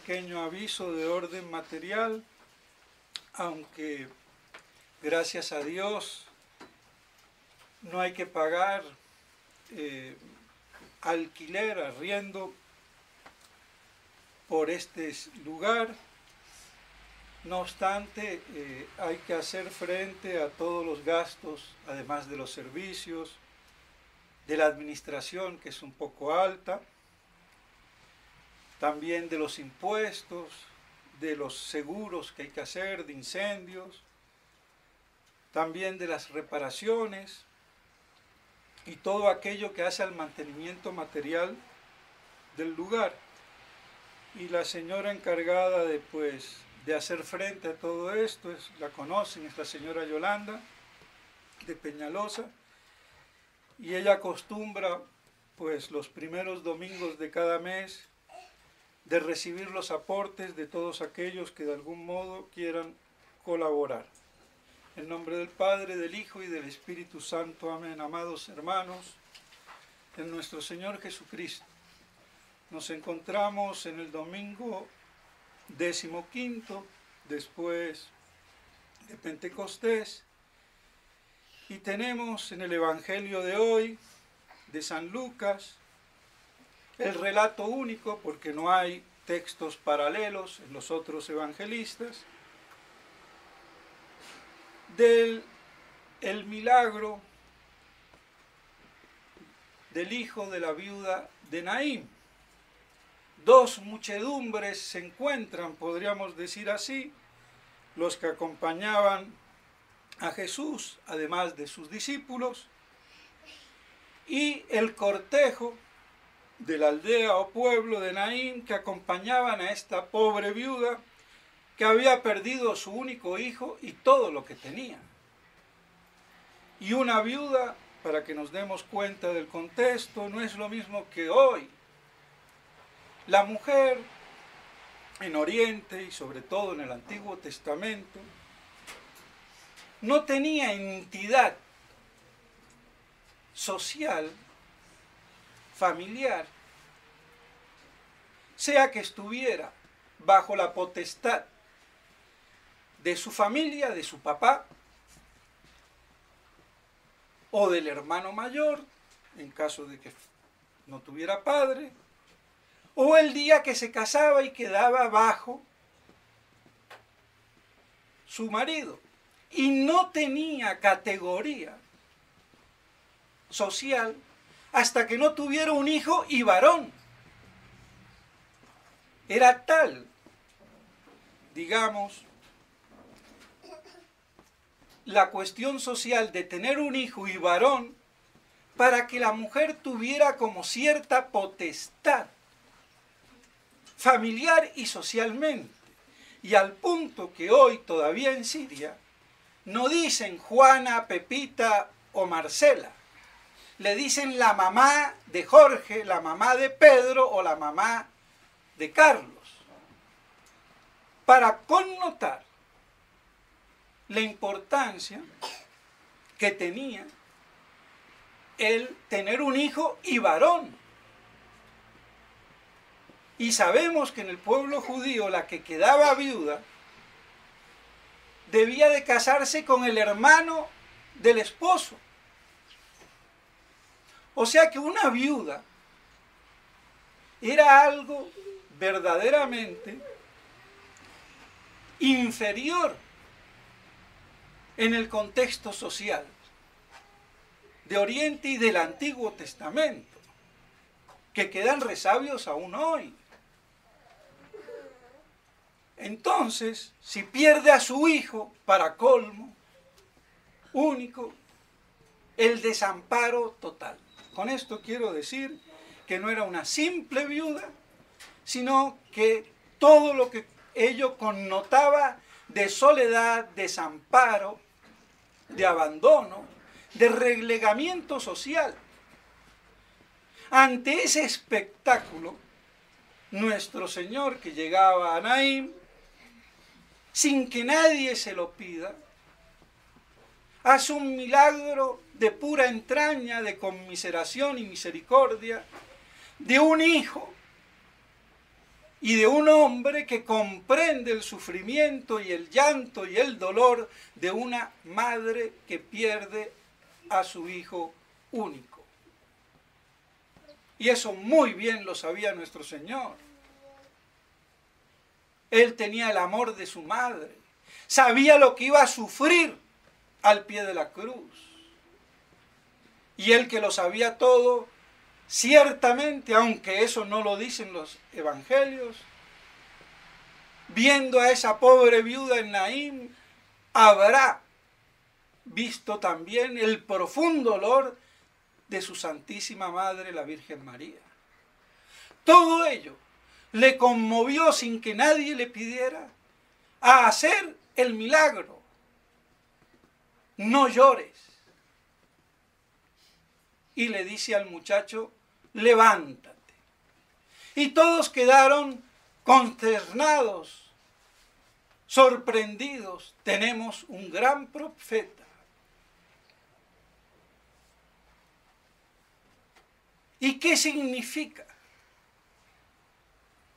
pequeño aviso de orden material, aunque gracias a Dios no hay que pagar alquiler, arriendo por este lugar. No obstante, hay que hacer frente a todos los gastos, además de los servicios, de la administración, que es un poco alta, también de los impuestos, de los seguros que hay que hacer, de incendios, también de las reparaciones y todo aquello que hace al mantenimiento material del lugar. Y la señora encargada de hacer frente a todo esto, la conocen, es la señora Yolanda de Peñalosa, y ella acostumbra pues los primeros domingos de cada mes de recibir los aportes de todos aquellos que de algún modo quieran colaborar. En nombre del Padre, del Hijo y del Espíritu Santo. Amén. Amados hermanos, en nuestro Señor Jesucristo, nos encontramos en el domingo 15º, después de Pentecostés, y tenemos en el Evangelio de hoy, de San Lucas, el relato único, porque no hay textos paralelos en los otros evangelistas, del milagro del hijo de la viuda de Naín. Dos muchedumbres se encuentran, podríamos decir así, los que acompañaban a Jesús, además de sus discípulos, y el cortejo de la aldea o pueblo de Naín que acompañaban a esta pobre viuda que había perdido su único hijo y todo lo que tenía. Y una viuda, para que nos demos cuenta del contexto, no es lo mismo que hoy. La mujer en Oriente y sobre todo en el Antiguo Testamento no tenía entidad social, familiar, sea que estuviera bajo la potestad de su familia, de su papá, o del hermano mayor, en caso de que no tuviera padre, o el día que se casaba y quedaba bajo su marido, y no tenía categoría social hasta que no tuviera un hijo y varón. Era tal, digamos, la cuestión social de tener un hijo y varón para que la mujer tuviera como cierta potestad familiar y socialmente. Y al punto que hoy todavía en Siria no dicen Juana, Pepita o Marcela, le dicen la mamá de Jorge, la mamá de Pedro o la mamá de Carlos, para connotar la importancia que tenía el tener un hijo y varón. Y sabemos que en el pueblo judío la que quedaba viuda debía de casarse con el hermano del esposo. O sea que una viuda era algo verdaderamente inferior en el contexto social de Oriente y del Antiguo Testamento, que quedan resabios aún hoy. Entonces, si pierde a su hijo, para colmo, único, el desamparo total. Con esto quiero decir que no era una simple viuda, sino que todo lo que ello connotaba de soledad, desamparo, de abandono, de relegamiento social. Ante ese espectáculo, nuestro Señor, que llegaba a Naín, sin que nadie se lo pida, hace un milagro de pura entraña, de conmiseración y misericordia, de un hijo y de un hombre que comprende el sufrimiento y el llanto y el dolor de una madre que pierde a su hijo único. Y eso muy bien lo sabía nuestro Señor. Él tenía el amor de su madre, sabía lo que iba a sufrir al pie de la cruz. Y él, que lo sabía todo, ciertamente, aunque eso no lo dicen los evangelios, viendo a esa pobre viuda en Naín, habrá visto también el profundo dolor de su Santísima Madre, la Virgen María. Todo ello le conmovió sin que nadie le pidiera a hacer el milagro. No llores. Y le dice al muchacho, levántate. Y todos quedaron consternados, sorprendidos. Tenemos un gran profeta. ¿Y qué significa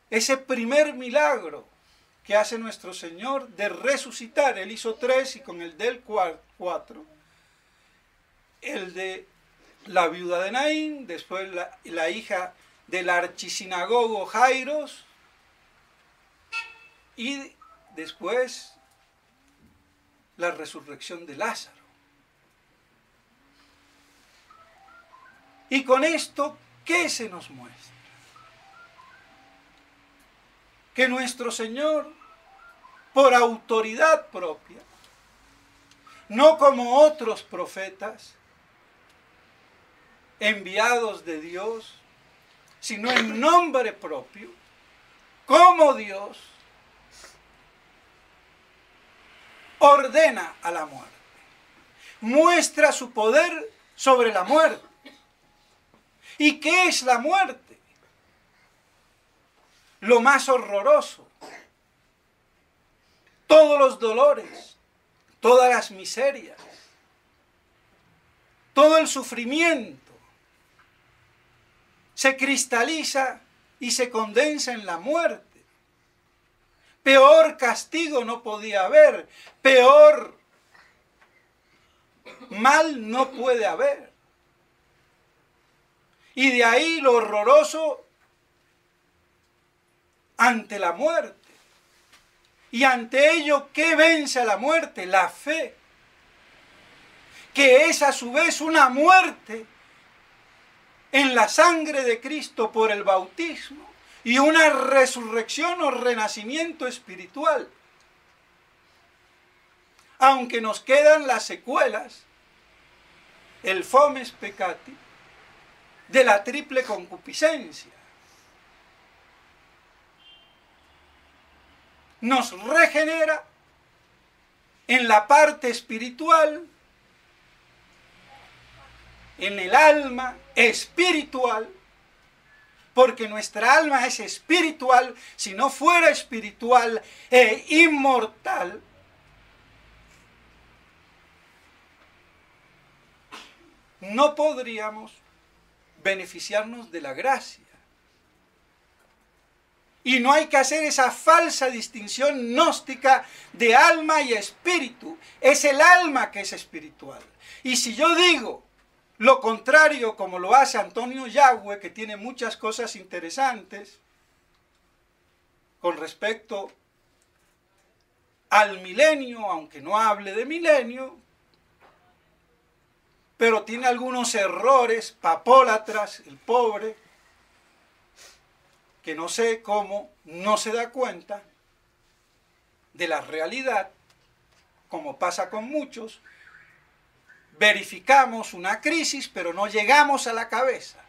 ese primer milagro que hace nuestro Señor de resucitar? Él hizo 3 y con el del 4, el de la viuda de Naín, después la hija del archisinagogo Jairos, y después la resurrección de Lázaro. Y con esto, ¿qué se nos muestra? Que nuestro Señor, por autoridad propia, no como otros profetas enviados de Dios, sino en nombre propio, como Dios, ordena a la muerte, muestra su poder sobre la muerte. ¿Y qué es la muerte? Lo más horroroso, todos los dolores, todas las miserias, todo el sufrimiento se cristaliza y se condensa en la muerte. Peor castigo no podía haber, peor mal no puede haber. Y de ahí lo horroroso ante la muerte. Y ante ello, ¿qué vence a la muerte? La fe, que es a su vez una muerte en la sangre de Cristo por el bautismo y una resurrección o renacimiento espiritual. Aunque nos quedan las secuelas, el fomes peccati, de la triple concupiscencia. Nos regenera en la parte espiritual, en el alma espiritual, porque nuestra alma es espiritual. Si no fuera espiritual e inmortal, no podríamos beneficiarnos de la gracia. Y no hay que hacer esa falsa distinción gnóstica de alma y espíritu. Es el alma que es espiritual. Y si yo digo lo contrario, como lo hace Antonio Yagüe, que tiene muchas cosas interesantes con respecto al milenio, aunque no hable de milenio, pero tiene algunos errores papólatras, el pobre, que no sé cómo no se da cuenta de la realidad, como pasa con muchos. Verificamos una crisis, pero no llegamos a la cabeza.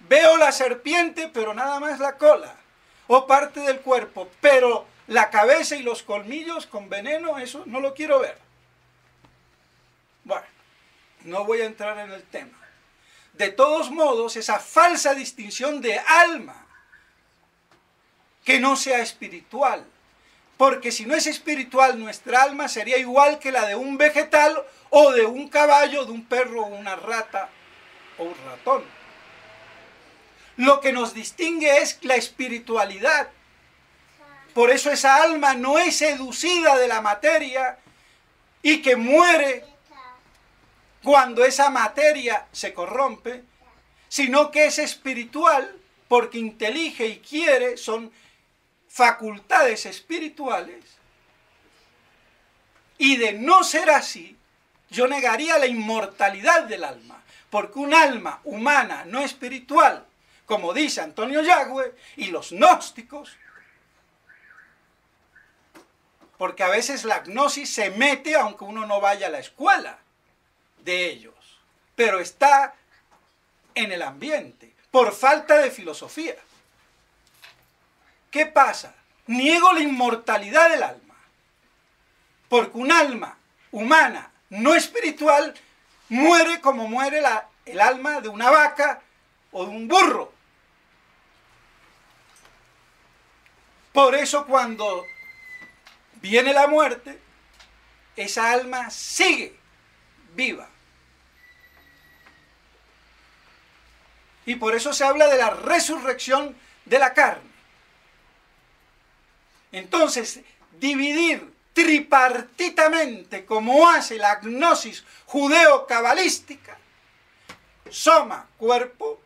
Veo la serpiente, pero nada más la cola, o parte del cuerpo, pero la cabeza y los colmillos con veneno, eso no lo quiero ver. Bueno, no voy a entrar en el tema. De todos modos, esa falsa distinción de alma, que no sea espiritual, porque si no es espiritual, nuestra alma sería igual que la de un vegetal, o de un caballo, de un perro, o una rata, o un ratón. Lo que nos distingue es la espiritualidad. Por eso esa alma no es seducida de la materia y que muere cuando esa materia se corrompe, sino que es espiritual porque intelige y quiere, son facultades espirituales. Y de no ser así, yo negaría la inmortalidad del alma, porque un alma humana no espiritual, como dice Antonio Yagüe y los gnósticos, porque a veces la gnosis se mete aunque uno no vaya a la escuela de ellos, pero está en el ambiente, por falta de filosofía. ¿Qué pasa? Niego la inmortalidad del alma, porque un alma humana no espiritual muere como muere el alma de una vaca o de un burro. Por eso cuando viene la muerte, esa alma sigue viva. Y por eso se habla de la resurrección de la carne. Entonces, dividir tripartitamente, como hace la gnosis judeo-cabalística, soma, cuerpo,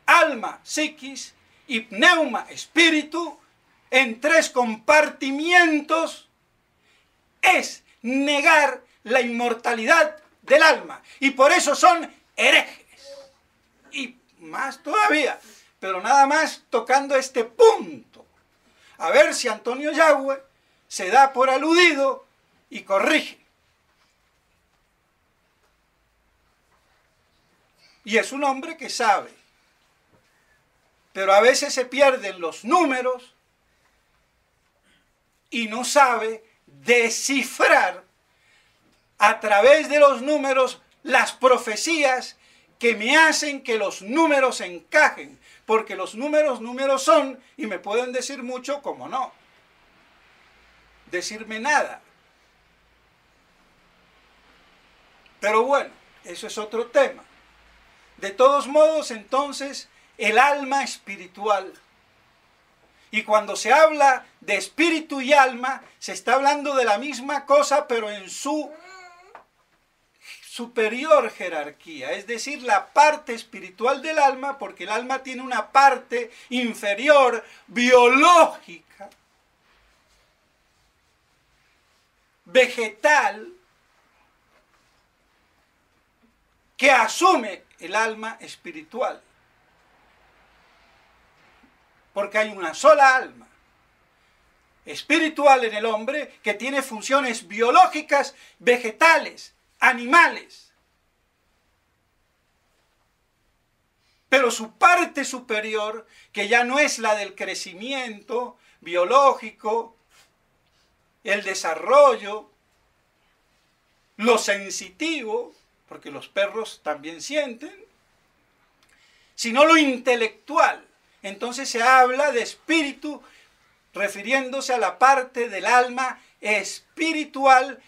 alma, psiquis, y pneuma, espíritu, en tres compartimientos, es negar la inmortalidad del alma. Y por eso son herejes. Y más todavía, pero nada más tocando este punto. A ver si Antonio Yagüe se da por aludido y corrige. Y es un hombre que sabe, pero a veces se pierden los números y no sabe descifrar a través de los números las profecías que me hacen que los números encajen, porque los números son, y me pueden decir mucho como no, decirme nada. Pero bueno, eso es otro tema. De todos modos, entonces, el alma espiritual. Y cuando se habla de espíritu y alma, se está hablando de la misma cosa, pero en su superior jerarquía, es decir, la parte espiritual del alma, porque el alma tiene una parte inferior, biológica, vegetal, que asume el alma espiritual. Porque hay una sola alma espiritual en el hombre que tiene funciones biológicas, vegetales, animales. Pero su parte superior, que ya no es la del crecimiento biológico, el desarrollo, lo sensitivo, porque los perros también sienten, sino lo intelectual. Entonces se habla de espíritu refiriéndose a la parte del alma espiritual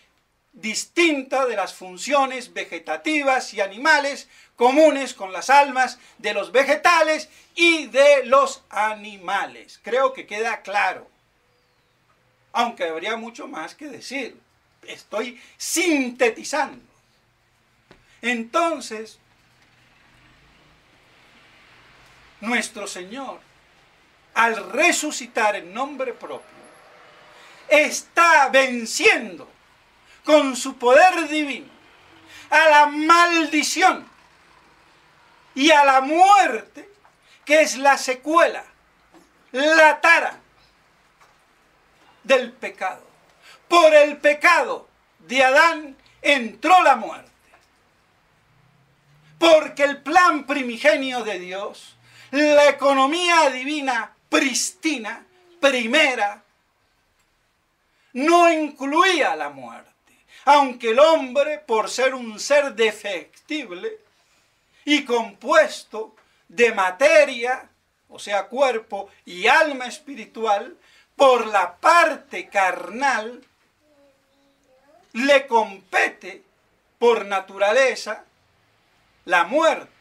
distinta de las funciones vegetativas y animales comunes con las almas de los vegetales y de los animales. Creo que queda claro, aunque habría mucho más que decir. Estoy sintetizando. Entonces, nuestro Señor, al resucitar en nombre propio, está venciendo con su poder divino a la maldición y a la muerte, que es la secuela, la tara del pecado. Por el pecado de Adán entró la muerte. Porque el plan primigenio de Dios, la economía divina pristina, primera, no incluía la muerte. Aunque el hombre, por ser un ser defectible y compuesto de materia, o sea, cuerpo y alma espiritual, por la parte carnal, le compete por naturaleza la muerte.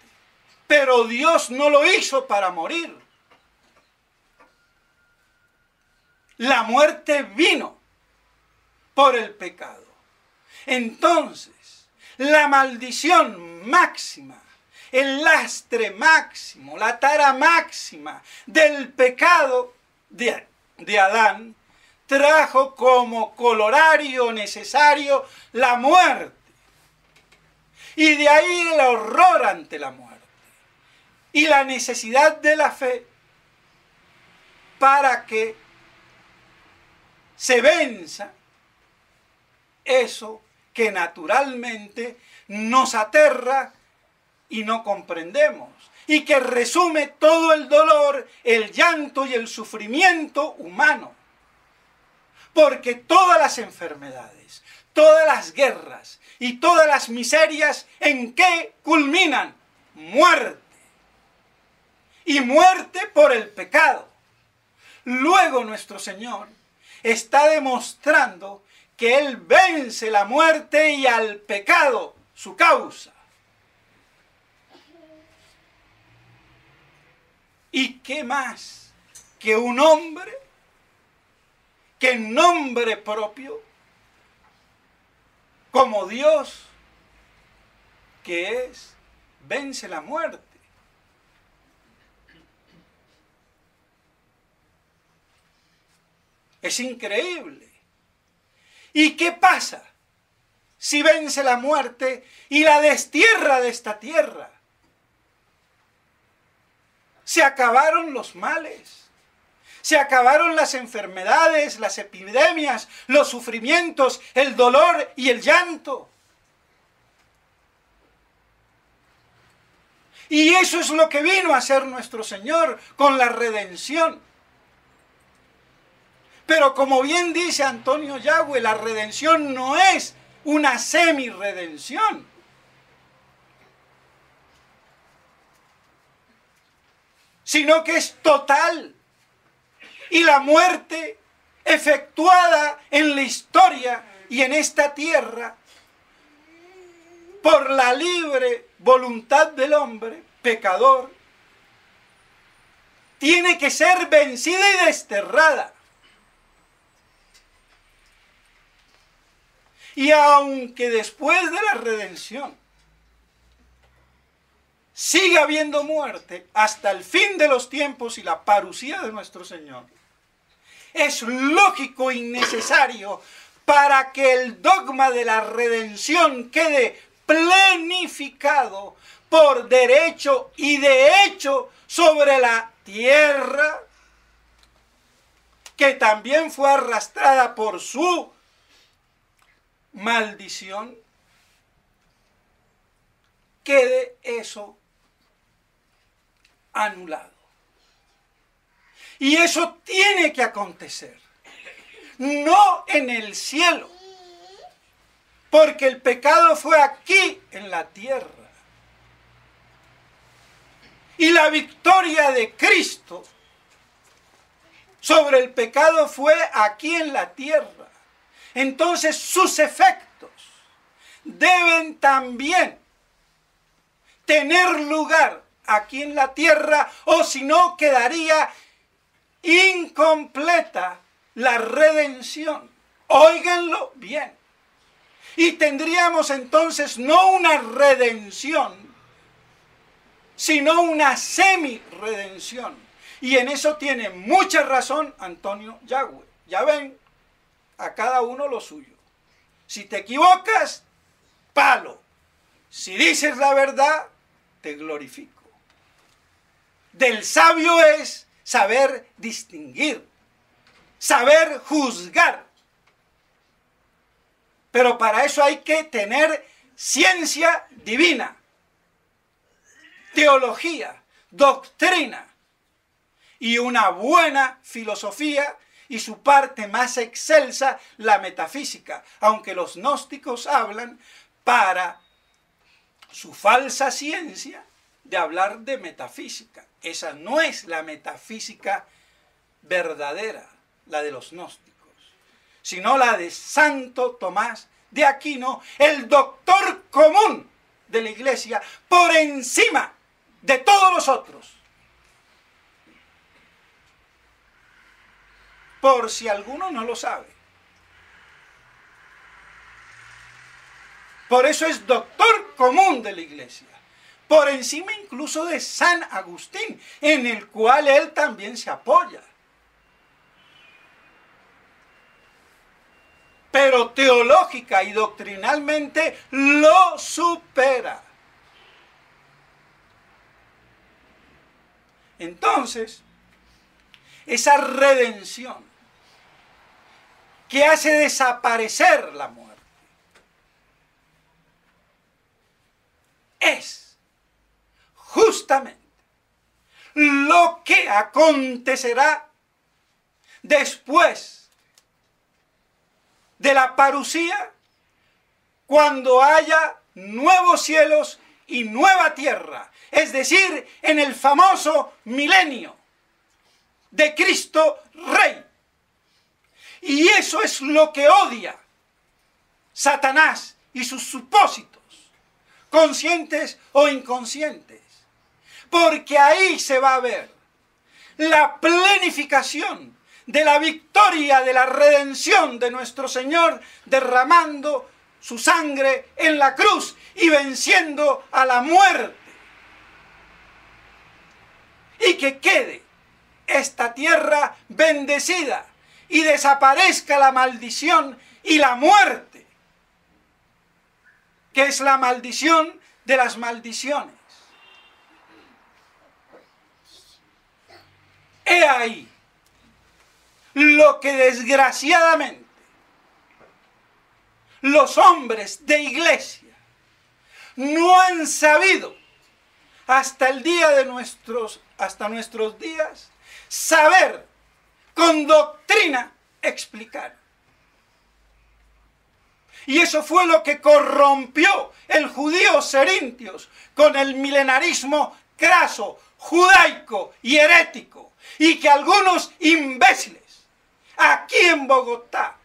pero Dios no lo hizo para morir. La muerte vino por el pecado. Entonces, la maldición máxima, el lastre máximo, la tara máxima del pecado de Adán trajo como colorario necesario la muerte. Y de ahí el horror ante la muerte. Y la necesidad de la fe para que se venza eso que naturalmente nos aterra y no comprendemos, y que resume todo el dolor, el llanto y el sufrimiento humano. Porque todas las enfermedades, todas las guerras y todas las miserias, ¿en qué culminan? Muerte. Y muerte por el pecado. Luego nuestro Señor está demostrando que Él vence la muerte y al pecado, su causa. ¿Y qué más que un hombre que en nombre propio, como Dios que es, vence la muerte? Es increíble. ¿Y qué pasa si vence la muerte y la destierra de esta tierra? Se acabaron los males, se acabaron las enfermedades, las epidemias, los sufrimientos, el dolor y el llanto. Y eso es lo que vino a hacer nuestro Señor con la redención. Pero como bien dice Antonio Yagüe, la redención no es una semi-redención. Sino que es total. Y la muerte efectuada en la historia y en esta tierra por la libre voluntad del hombre, pecador, tiene que ser vencida y desterrada. Y aunque después de la redención siga habiendo muerte hasta el fin de los tiempos y la parusía de nuestro Señor, es lógico y necesario para que el dogma de la redención quede plenificado por derecho y de hecho sobre la tierra, que también fue arrastrada por su maldición, quede eso anulado. Y eso tiene que acontecer, no en el cielo, porque el pecado fue aquí en la tierra. Y la victoria de Cristo sobre el pecado fue aquí en la tierra. Entonces sus efectos deben también tener lugar aquí en la tierra, o si no quedaría incompleta la redención. Óiganlo bien. Y tendríamos entonces no una redención, sino una semi-redención. Y en eso tiene mucha razón Antonio Yagüe. Ya ven, a cada uno lo suyo. Si te equivocas, palo. Si dices la verdad, te glorifico. Del sabio es saber distinguir, saber juzgar. Pero para eso hay que tener ciencia divina, teología, doctrina y una buena filosofía, y su parte más excelsa, la metafísica, aunque los gnósticos hablan para su falsa ciencia de hablar de metafísica. Esa no es la metafísica verdadera, la de los gnósticos, sino la de Santo Tomás de Aquino, el doctor común de la Iglesia, por encima de todos los otros. Por si alguno no lo sabe. Por eso es doctor común de la Iglesia. Por encima incluso de San Agustín, en el cual él también se apoya. Pero teológica y doctrinalmente lo supera. Entonces, esa redención que hace desaparecer la muerte es justamente lo que acontecerá después de la parusía, cuando haya nuevos cielos y nueva tierra, es decir, en el famoso milenio de Cristo Rey. Y eso es lo que odia Satanás y sus supósitos, conscientes o inconscientes, porque ahí se va a ver la plenificación de la victoria de la redención de nuestro Señor, derramando su sangre en la cruz y venciendo a la muerte. Y que quede esta tierra bendecida y desaparezca la maldición y la muerte, que es la maldición de las maldiciones. He ahí lo que desgraciadamente los hombres de iglesia no han sabido hasta nuestros días saber con doctrina explicar. Y eso fue lo que corrompió el judío Cerintios con el milenarismo craso, judaico y herético, y que algunos imbéciles aquí en Bogotá,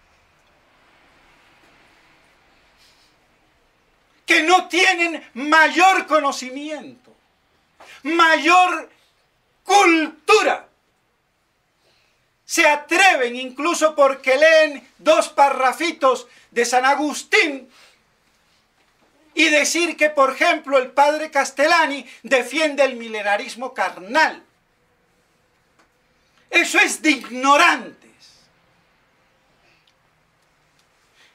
que no tienen mayor conocimiento, mayor cultura, se atreven, incluso porque leen 2 parrafitos de San Agustín, y decir que, por ejemplo, el padre Castellani defiende el milenarismo carnal. Eso es de ignorantes.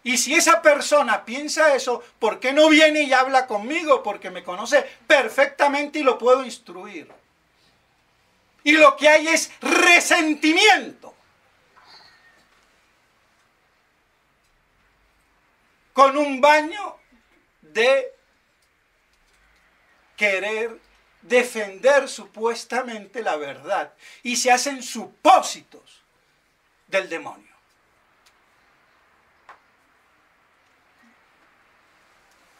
Y si esa persona piensa eso, ¿por qué no viene y habla conmigo? Porque me conoce perfectamente y lo puedo instruir. Y lo que hay es resentimiento con un baño de querer defender supuestamente la verdad, y se hacen supósitos del demonio.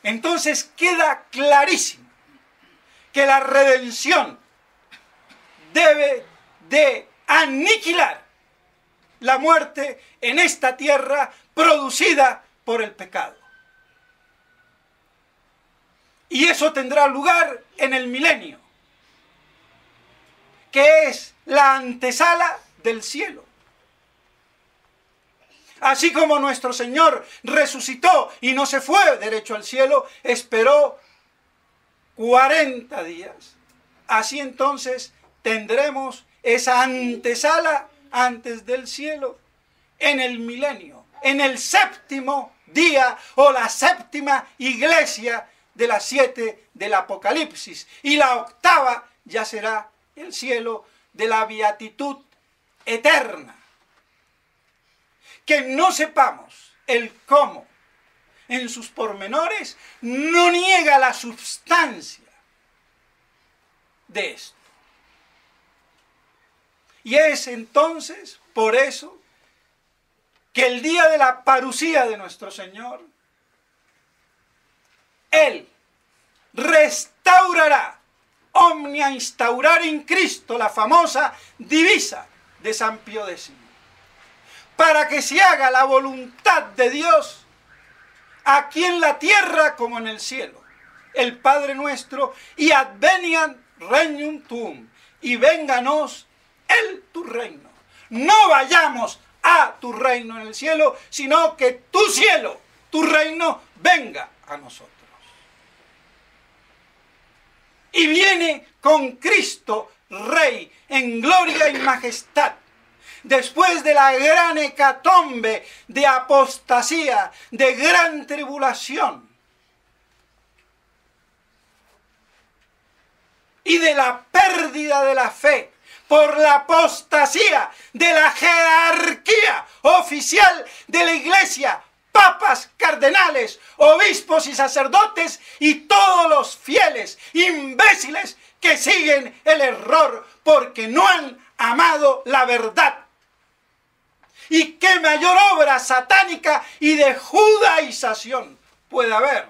Entonces queda clarísimo que la redención debe de aniquilar la muerte en esta tierra producida por el pecado. Y eso tendrá lugar en el milenio, que es la antesala del cielo. Así como nuestro Señor resucitó y no se fue derecho al cielo, esperó 40 días. Así entonces tendremos esa antesala antes del cielo en el milenio, en el 7º día o la 7ª iglesia de las 7 del Apocalipsis. Y la 8ª ya será el cielo de la beatitud eterna. Que no sepamos el cómo en sus pormenores no niega la substancia de esto. Y es entonces por eso que el día de la parusía de nuestro Señor, Él restaurará, omnia instaurar in Cristo, la famosa divisa de San Pío X, para que se haga la voluntad de Dios aquí en la tierra como en el cielo. El Padre nuestro, y adveniat regnum tuum, y vénganos tu reino. No vayamos a tu reino en el cielo, sino que tu cielo, tu reino, venga a nosotros. Y viene con Cristo Rey en gloria y majestad. Después de la gran hecatombe de apostasía, de gran tribulación y de la pérdida de la fe por la apostasía de la jerarquía oficial de la Iglesia, papas, cardenales, obispos y sacerdotes y todos los fieles imbéciles que siguen el error porque no han amado la verdad. ¿Y qué mayor obra satánica y de judaización puede haber?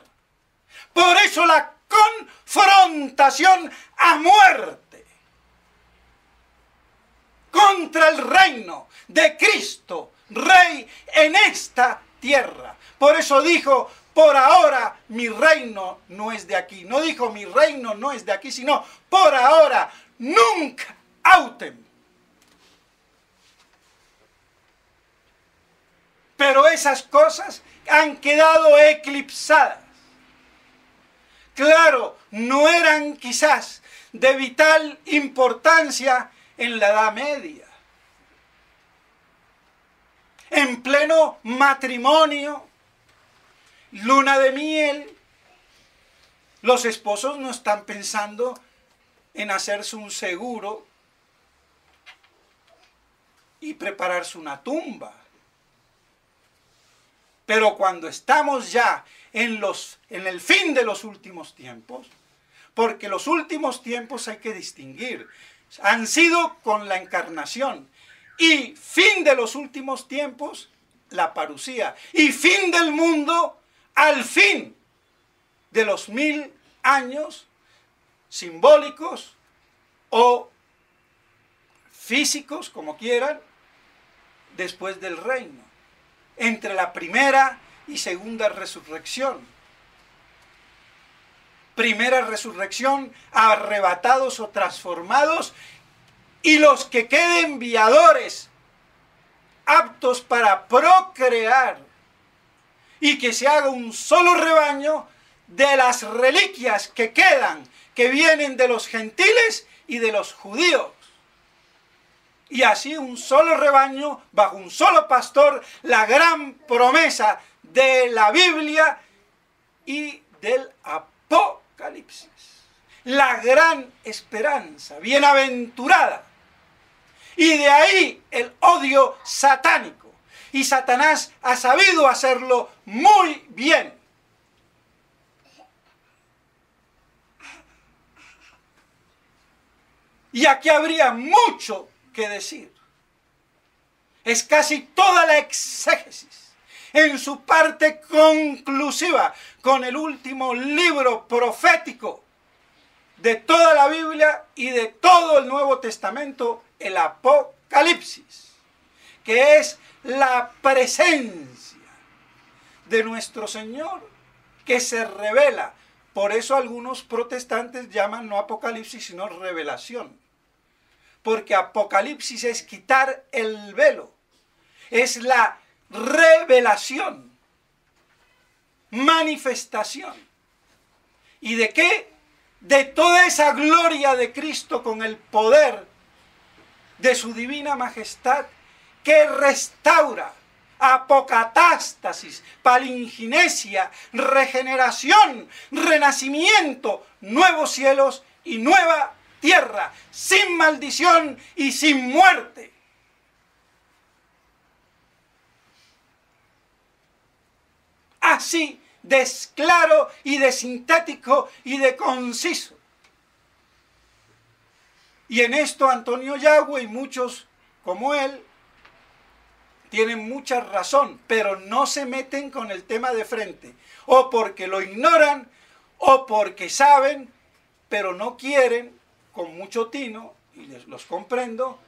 Por eso la confrontación a muerte contra el reino de Cristo, Rey en esta tierra. Por eso dijo, por ahora mi reino no es de aquí. No dijo mi reino no es de aquí, sino por ahora, nunca autem. Pero esas cosas han quedado eclipsadas. Claro, no eran quizás de vital importancia en la Edad Media. En pleno matrimonio, luna de miel, los esposos no están pensando en hacerse un seguro y prepararse una tumba. Pero cuando estamos ya en el fin de los últimos tiempos, porque los últimos tiempos hay que distinguir, han sido con la encarnación, y fin de los últimos tiempos, la parusía, y fin del mundo al fin de los 1000 años simbólicos o físicos, como quieran, después del reino, entre la primera y segunda resurrección. Primera resurrección, arrebatados o transformados, y los que queden viadores, aptos para procrear, y que se haga un solo rebaño de las reliquias que quedan, que vienen de los gentiles y de los judíos. Y así un solo rebaño, bajo un solo pastor, la gran promesa de la Biblia y del Apocalipsis. La gran esperanza, bienaventurada. Y de ahí el odio satánico. Y Satanás ha sabido hacerlo muy bien. Y aquí habría mucho que decir. Es casi toda la exégesis en su parte conclusiva con el último libro profético de toda la Biblia y de todo el Nuevo Testamento, el Apocalipsis, que es la presencia de nuestro Señor que se revela. Por eso algunos protestantes llaman no Apocalipsis sino revelación. Porque Apocalipsis es quitar el velo. Es la revelación. Manifestación. ¿Y de qué? De toda esa gloria de Cristo con el poder de su divina majestad que restaura, apocatástasis, palinginesia, regeneración, renacimiento, nuevos cielos y nueva tierra, sin maldición y sin muerte. Así de claro y de sintético y de conciso. Y en esto Antonio Yagüe y muchos como él tienen mucha razón, pero no se meten con el tema de frente, o porque lo ignoran, o porque saben, pero no quieren, con mucho tino, y los comprendo,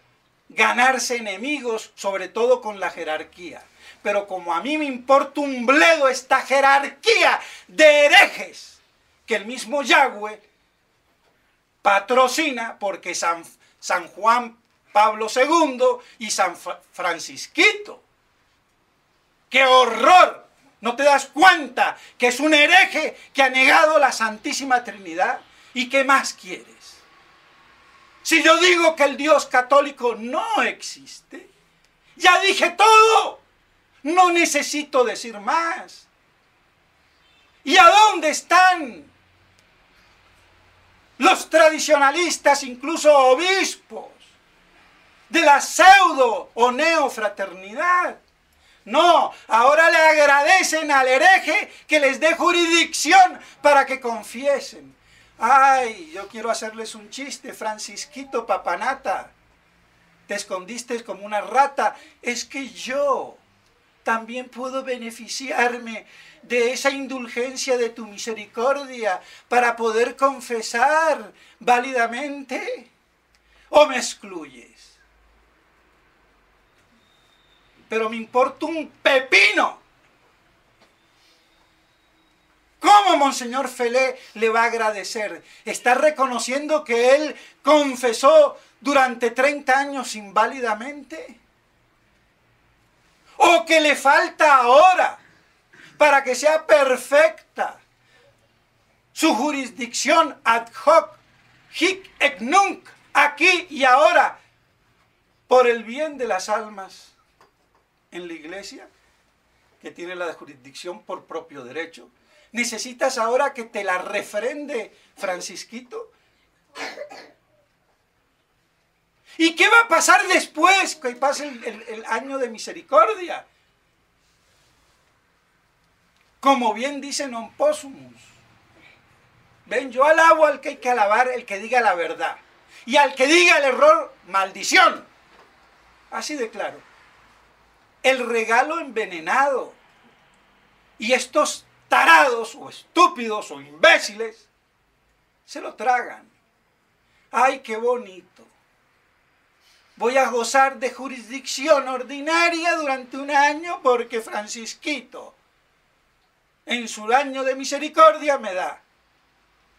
ganarse enemigos, sobre todo con la jerarquía. Pero como a mí me importa un bledo esta jerarquía de herejes, que el mismo Yagüe patrocina, porque San Juan Pablo II y San Francisquito. ¡Qué horror! ¿No te das cuenta que es un hereje que ha negado la Santísima Trinidad? ¿Y qué más quieres? Si yo digo que el Dios católico no existe, ya dije todo. No necesito decir más. ¿Y a dónde están los tradicionalistas, incluso obispos, de la pseudo o neofraternidad? No, ahora le agradecen al hereje que les dé jurisdicción para que confiesen. Ay, yo quiero hacerles un chiste, Francisquito Papanata. Te escondiste como una rata. Es que yo también puedo beneficiarme de esa indulgencia de tu misericordia para poder confesar válidamente. ¿O me excluyes? Pero me importa un pepino. ¿Cómo Monseñor Felé le va a agradecer? ¿Está reconociendo que él confesó durante 30 años inválidamente? ¿O que le falta ahora para que sea perfecta su jurisdicción ad hoc, hic et nunc, aquí y ahora, por el bien de las almas en la iglesia, que tiene la jurisdicción por propio derecho? ¿Necesitas ahora que te la refrende Francisquito? ¿Y qué va a pasar después que pase el año de misericordia? Como bien dice Non Possumus, ven, yo alabo al que hay que alabar, el que diga la verdad, y al que diga el error, maldición. Así de claro. El regalo envenenado. Y estos tarados o estúpidos o imbéciles se lo tragan. ¡Ay, qué bonito! Voy a gozar de jurisdicción ordinaria durante un año porque Francisquito en su año de misericordia me da.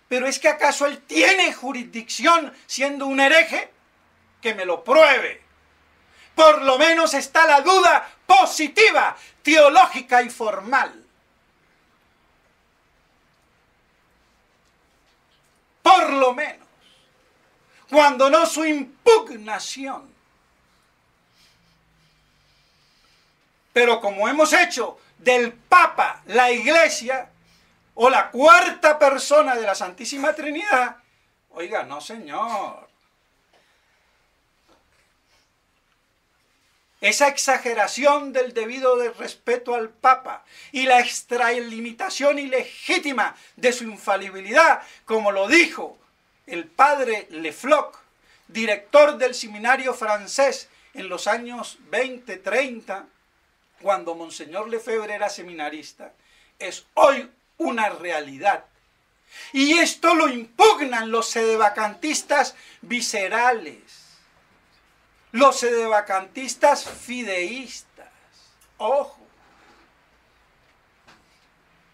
Pero es que ¿acaso él tiene jurisdicción siendo un hereje? Que me lo pruebe. Por lo menos está la duda positiva, teológica y formal. Por lo menos, cuando no su impugnación. Pero como hemos hecho del Papa la Iglesia, o la cuarta persona de la Santísima Trinidad, oiga, no señor. Esa exageración del debido respeto al Papa y la extralimitación ilegítima de su infalibilidad, como lo dijo el padre Le Floch, director del seminario francés en los años 20-30, cuando Monseñor Lefebvre era seminarista, es hoy una realidad. Y esto lo impugnan los sedevacantistas viscerales, los sedevacantistas fideístas. Ojo,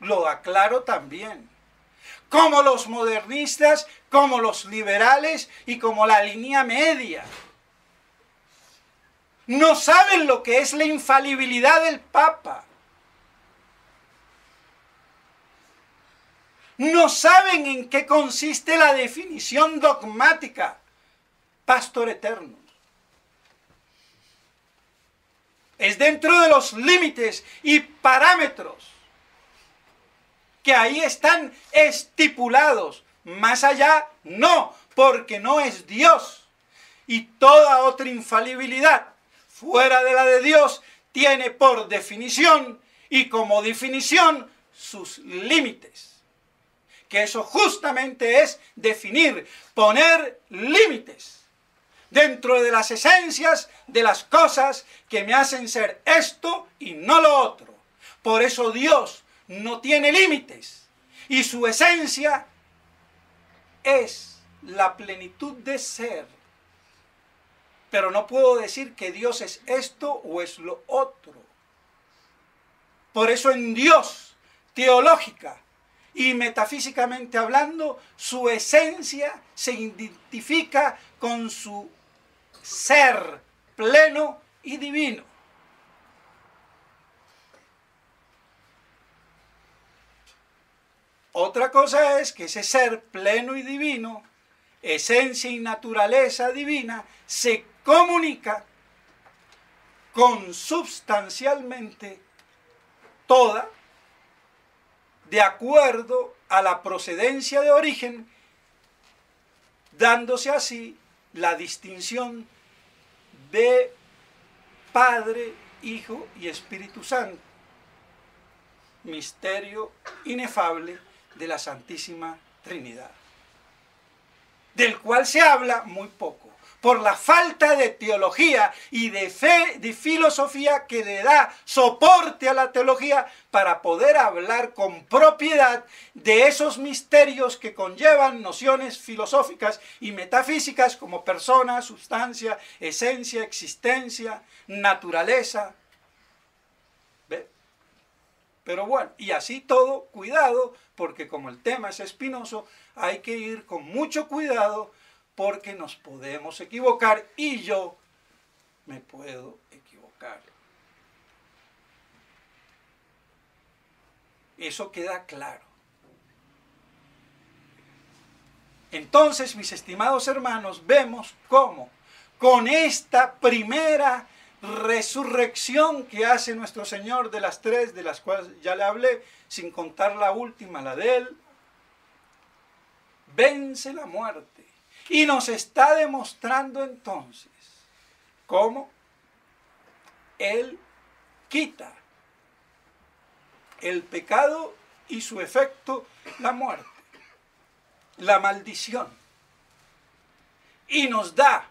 lo aclaro también. Como los modernistas, como los liberales y como la línea media. No saben lo que es la infalibilidad del Papa. No saben en qué consiste la definición dogmática, Pastor Eternus. Es dentro de los límites y parámetros que ahí están estipulados. Más allá, no, porque no es Dios. Y toda otra infalibilidad fuera de la de Dios tiene por definición y como definición sus límites. Que eso justamente es definir, poner límites dentro de las esencias de las cosas que me hacen ser esto y no lo otro. Por eso Dios no tiene límites y su esencia es la plenitud de ser. Pero no puedo decir que Dios es esto o es lo otro. Por eso en Dios, teológica y metafísicamente hablando, su esencia se identifica con su ser pleno y divino. Otra cosa es que ese ser pleno y divino, esencia y naturaleza divina, se comunica consubstancialmente toda, de acuerdo a la procedencia de origen, dándose así la distinción de Padre, Hijo y Espíritu Santo, misterio inefable de la Santísima Trinidad, del cual se habla muy poco, por la falta de teología y de fe, de filosofía que le da soporte a la teología para poder hablar con propiedad de esos misterios que conllevan nociones filosóficas y metafísicas como persona, sustancia, esencia, existencia, naturaleza. ¿Ve? Pero bueno, y así todo, cuidado, porque como el tema es espinoso, hay que ir con mucho cuidado porque nos podemos equivocar y yo me puedo equivocar. Eso queda claro. Entonces, mis estimados hermanos, vemos cómo con esta primera resurrección que hace nuestro Señor de las tres, de las cuales ya le hablé, sin contar la última, la de Él, vence la muerte. Y nos está demostrando entonces cómo Él quita el pecado y su efecto, la muerte, la maldición. Y nos da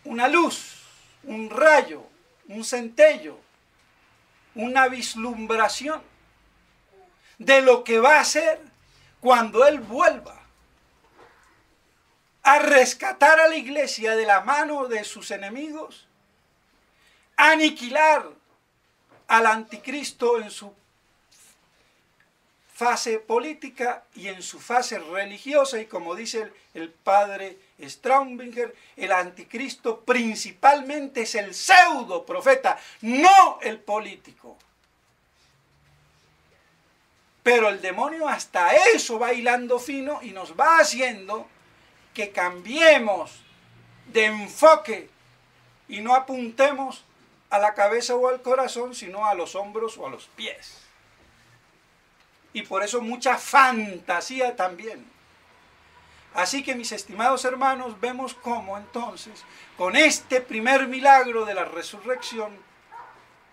una luz, un rayo, un centello, una vislumbración de lo que va a ser cuando Él vuelva a rescatar a la iglesia de la mano de sus enemigos, aniquilar al anticristo en su fase política y en su fase religiosa, y como dice el padre Straubinger, el anticristo principalmente es el pseudo profeta, no el político. Pero el demonio hasta eso va hilando fino y nos va haciendo que cambiemos de enfoque y no apuntemos a la cabeza o al corazón, sino a los hombros o a los pies. Y por eso mucha fantasía también. Así que, mis estimados hermanos, vemos cómo entonces, con este primer milagro de la resurrección,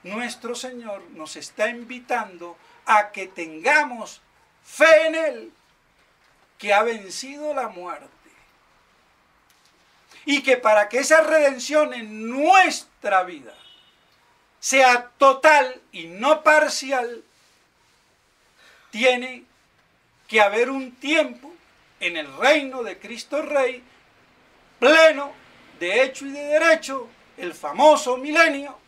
nuestro Señor nos está invitando a que tengamos fe en Él, que ha vencido la muerte. Y que para que esa redención en nuestra vida sea total y no parcial, tiene que haber un tiempo en el reino de Cristo Rey, pleno de hecho y de derecho, el famoso milenio,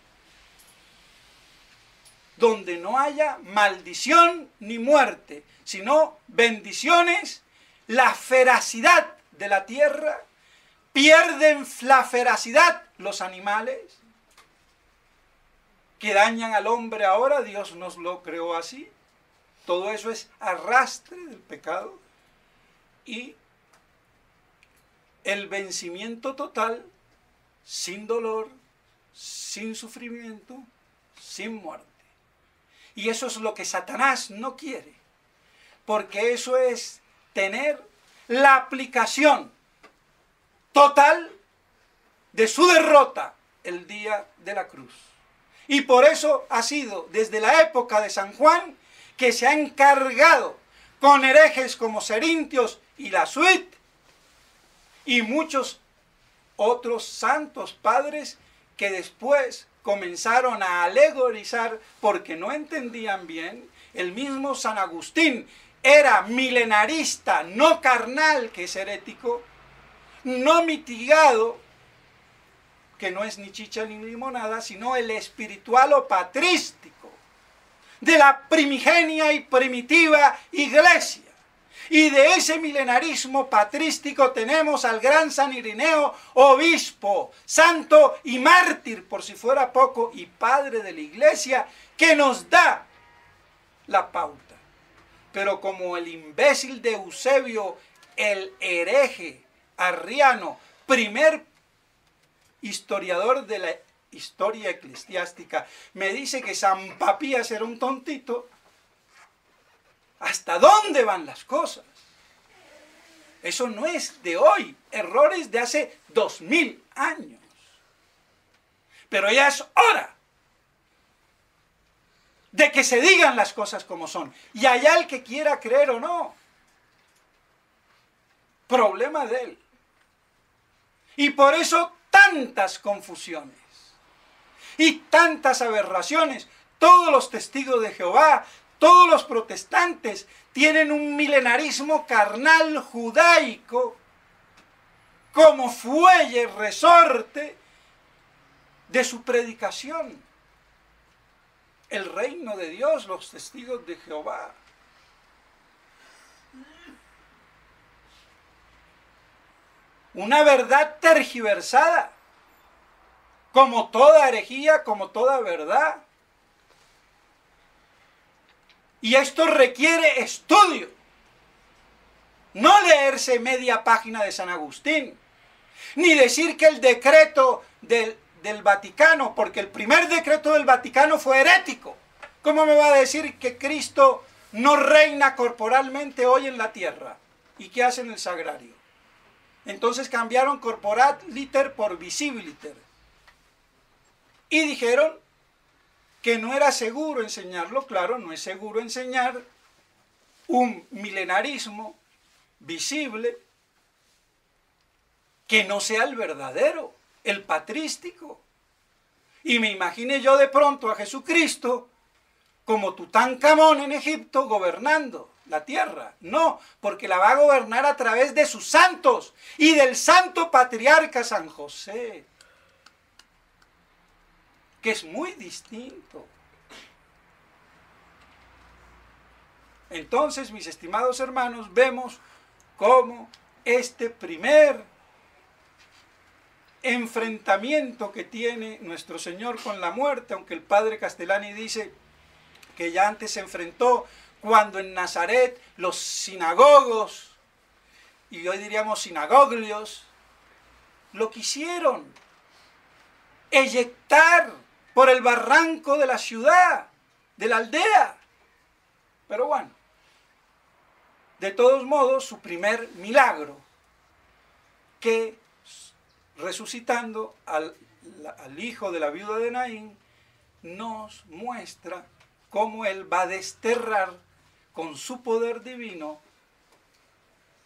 donde no haya maldición ni muerte, sino bendiciones, la feracidad de la tierra, pierden la feracidad los animales, que dañan al hombre ahora, Dios nos lo creó así, todo eso es arrastre del pecado, y el vencimiento total, sin dolor, sin sufrimiento, sin muerte. Y eso es lo que Satanás no quiere, porque eso es tener la aplicación total de su derrota el día de la cruz. Y por eso ha sido desde la época de San Juan que se ha encargado con herejes como Cerintios y Lasuit y muchos otros santos padres que después comenzaron a alegorizar porque no entendían bien. El mismo San Agustín era milenarista, no carnal, que es herético, no mitigado, que no es ni chicha ni limonada, sino el espiritual o patrístico, de la primigenia y primitiva iglesia. Y de ese milenarismo patrístico tenemos al gran San Ireneo, obispo, santo y mártir, por si fuera poco, y padre de la iglesia, que nos da la pauta. Pero como el imbécil de Eusebio, el hereje arriano, primer historiador de la historia eclesiástica, me dice que San Papías era un tontito, ¿hasta dónde van las cosas? Eso no es de hoy, errores de hace 2000 años. Pero ya es hora de que se digan las cosas como son. Y allá el que quiera creer o no, problema de él. Y por eso tantas confusiones y tantas aberraciones. Todos los testigos de Jehová, todos los protestantes tienen un milenarismo carnal judaico como fuelle, resorte de su predicación. El reino de Dios, los testigos de Jehová. Una verdad tergiversada, como toda herejía, como toda verdad. Y esto requiere estudio. No leerse media página de San Agustín, ni decir que el decreto del Vaticano, porque el primer decreto del Vaticano fue herético. ¿Cómo me va a decir que Cristo no reina corporalmente hoy en la tierra? ¿Y qué hacen el sagrario? Entonces cambiaron corporaliter por visibiliter. Y dijeron que no era seguro enseñarlo. Claro, no es seguro enseñar un milenarismo visible que no sea el verdadero, el patrístico. Y me imaginé yo de pronto a Jesucristo como Tutankamón en Egipto gobernando la tierra. No, porque la va a gobernar a través de sus santos y del santo patriarca San José, que es muy distinto. Entonces, mis estimados hermanos, vemos cómo este primer enfrentamiento que tiene nuestro Señor con la muerte, aunque el padre Castellani dice que ya antes se enfrentó cuando en Nazaret los sinagogos, y hoy diríamos sinagoglios, lo quisieron eyectar por el barranco de la ciudad, de la aldea. Pero bueno, de todos modos, su primer milagro, que resucitando al hijo de la viuda de Naín, nos muestra cómo él va a desterrar con su poder divino,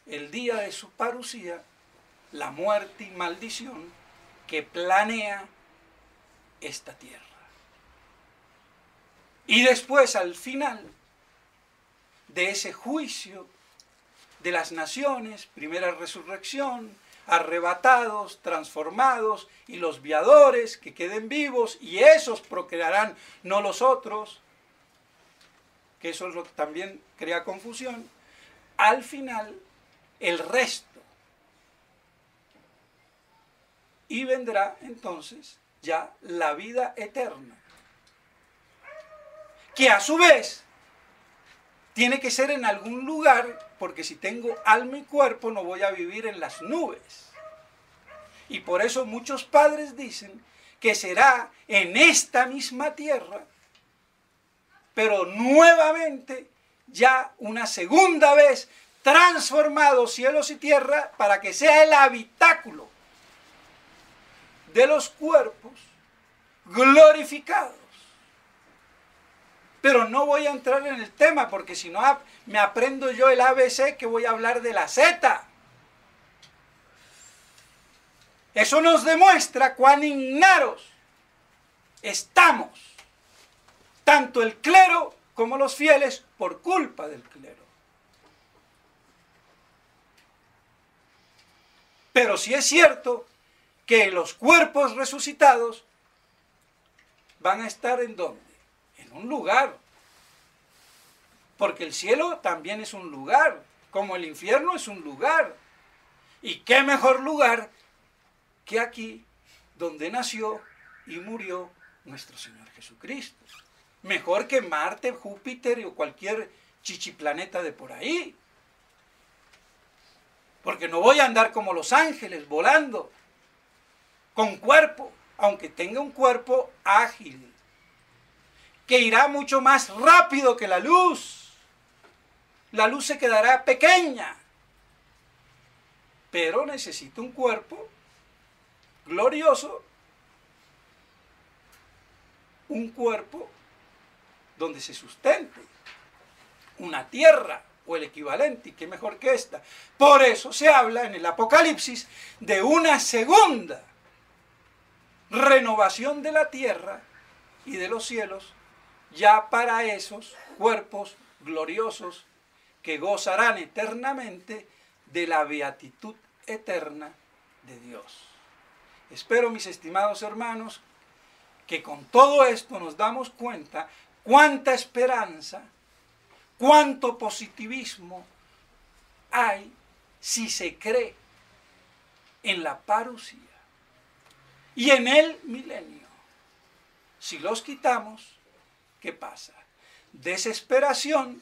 el día de su parucía, la muerte y maldición que planea esta tierra. Y después, al final de ese juicio de las naciones, primera resurrección, arrebatados, transformados, y los viadores que queden vivos, y esos procrearán, no los otros, que eso es lo que también crea confusión. Al final, el resto. Y vendrá entonces ya la vida eterna, que a su vez tiene que ser en algún lugar, porque si tengo alma y cuerpo no voy a vivir en las nubes. Y por eso muchos padres dicen que será en esta misma tierra, pero nuevamente, ya una segunda vez, transformado cielos y tierra para que sea el habitáculo de los cuerpos glorificados. Pero no voy a entrar en el tema, porque si no me aprendo yo el ABC, que voy a hablar de la Z. Eso nos demuestra cuán ignaros estamos, tanto el clero como los fieles, por culpa del clero. Pero sí es cierto que los cuerpos resucitados van a estar ¿en dónde? En un lugar Porque el cielo también es un lugar, como el infierno es un lugar. ¿Y qué mejor lugar que aquí, donde nació y murió nuestro Señor Jesucristo? Mejor que Marte, Júpiter o cualquier chichiplaneta de por ahí. Porque no voy a andar como los ángeles, volando, con cuerpo, aunque tenga un cuerpo ágil, que irá mucho más rápido que la luz. La luz se quedará pequeña, pero necesito un cuerpo glorioso, un cuerpo donde se sustente, una tierra o el equivalente, y qué mejor que esta. Por eso se habla en el Apocalipsis de una segunda renovación de la tierra y de los cielos, ya para esos cuerpos gloriosos que gozarán eternamente de la beatitud eterna de Dios. Espero, mis estimados hermanos, que con todo esto nos damos cuenta cuánta esperanza, cuánto positivismo hay si se cree en la parusía y en el milenio. Si los quitamos, ¿qué pasa? Desesperación,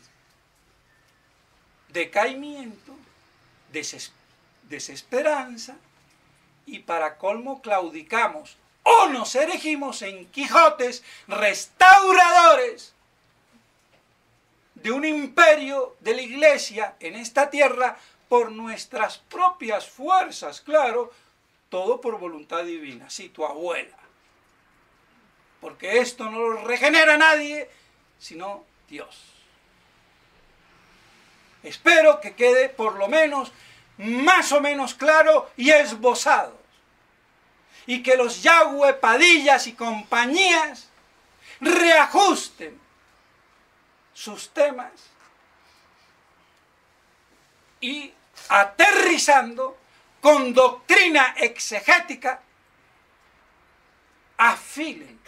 decaimiento, desesperanza, y para colmo claudicamos o nos erigimos en Quijotes restauradores de un imperio de la Iglesia en esta tierra por nuestras propias fuerzas, claro, todo por voluntad divina, sí, tu abuela. Porque esto no lo regenera nadie, sino Dios. Espero que quede por lo menos, más o menos claro y esbozado. Y que los Yagüe, Padillas y compañías reajusten sus temas y aterrizando con doctrina exegética afilen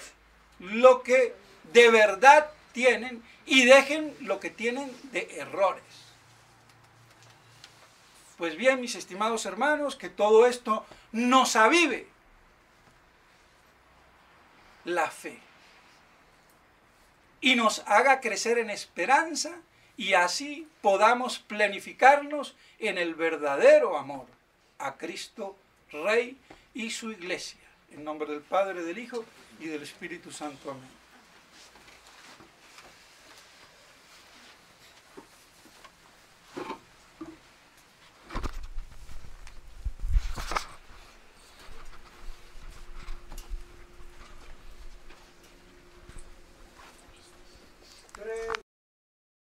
lo que de verdad tienen y dejen lo que tienen de errores. Pues bien, mis estimados hermanos, que todo esto nos avive la fe y nos haga crecer en esperanza y así podamos planificarnos en el verdadero amor a Cristo Rey y su Iglesia. En nombre del Padre, del Hijo y del Espíritu Santo. Amén.